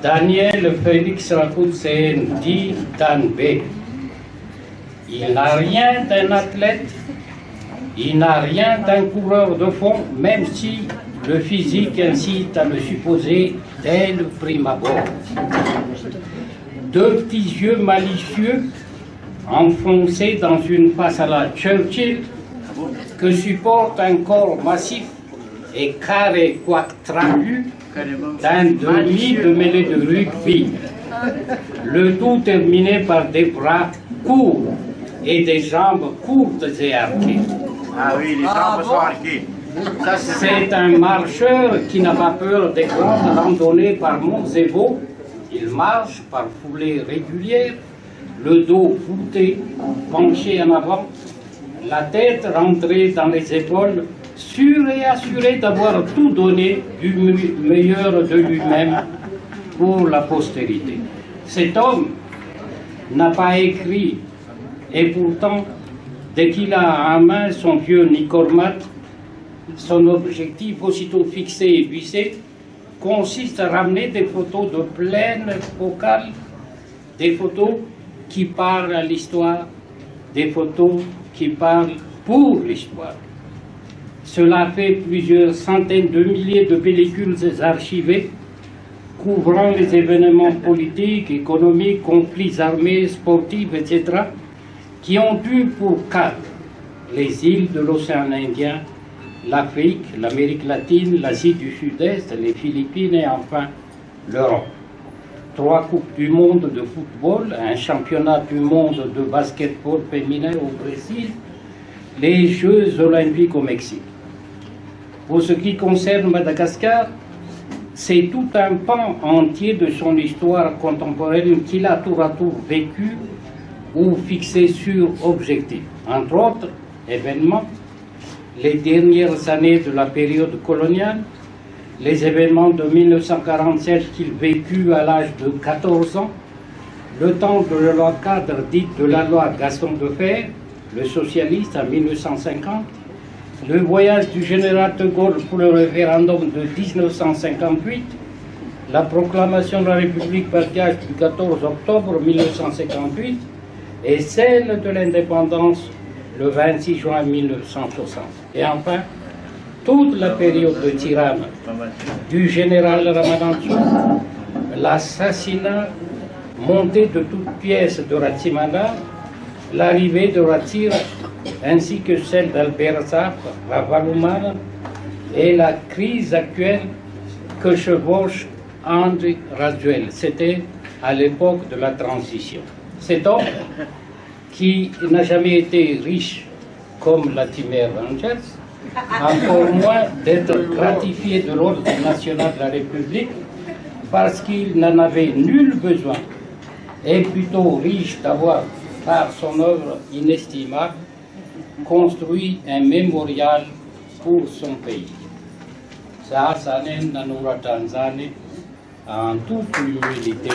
Daniel Félix Rakutsen, dit Dan B. Il n'a rien d'un athlète, il n'a rien d'un coureur de fond, même si le physique incite à le supposer dès le prime abord. Deux petits yeux malicieux enfoncés dans une face à la Churchill que supporte un corps massif et carré quoique trapu d'un demi de mêlée de rugby. Le tout terminé par des bras courts et des jambes courtes et arquées. Ah oui, les jambes sont arquées. C'est un marcheur qui n'a pas peur des grandes randonnées par monts et vaux. Il marche par foulées régulières, le dos voûté, penché en avant, la tête rentrée dans les épaules, sûr et assuré d'avoir tout donné du meilleur de lui-même pour la postérité. Cet homme n'a pas écrit, et pourtant, dès qu'il a en main son vieux Nicormat, son objectif aussitôt fixé et vissé consiste à ramener des photos de pleine focale, des photos qui parlent à l'histoire, des photos qui parlent pour l'histoire. Cela fait plusieurs centaines de milliers de pellicules archivées couvrant les événements politiques, économiques, conflits armés, sportifs, etc., qui ont eu pour cadre les îles de l'océan Indien, l'Afrique, l'Amérique latine, l'Asie du Sud-Est, les Philippines et enfin l'Europe. 3 coupes du monde de football, un championnat du monde de basketball féminin au Brésil, les Jeux olympiques au Mexique. Pour ce qui concerne Madagascar, c'est tout un pan entier de son histoire contemporaine qu'il a tour à tour vécu ou fixé sur objectif. Entre autres événements, les dernières années de la période coloniale, les événements de 1947 qu'il vécut à l'âge de 14 ans, le temps de la loi cadre dite de la loi Gaston Defferre, le socialiste en 1950, le voyage du général de Gaulle pour le référendum de 1958, la proclamation de la République malgache du 14 octobre 1958 et celle de l'indépendance le 26 juin 1960. Et enfin, toute la période de Tirana du général Ramadan, l'assassinat monté de toutes pièces de Ratsimana, l'arrivée de Ratsir ainsi que celle d'Albert Zaf à Valumana et la crise actuelle que chevauche Andry Rajoelina. C'était à l'époque de la transition. Cet homme qui n'a jamais été riche comme Latimer Rangers, encore moins d'être gratifié de l'ordre national de la République parce qu'il n'en avait nul besoin, et plutôt riche d'avoir, par son œuvre inestimable, construit un mémorial pour son pays. Ça, ça n'est pas Tanzanie, en toute humilité.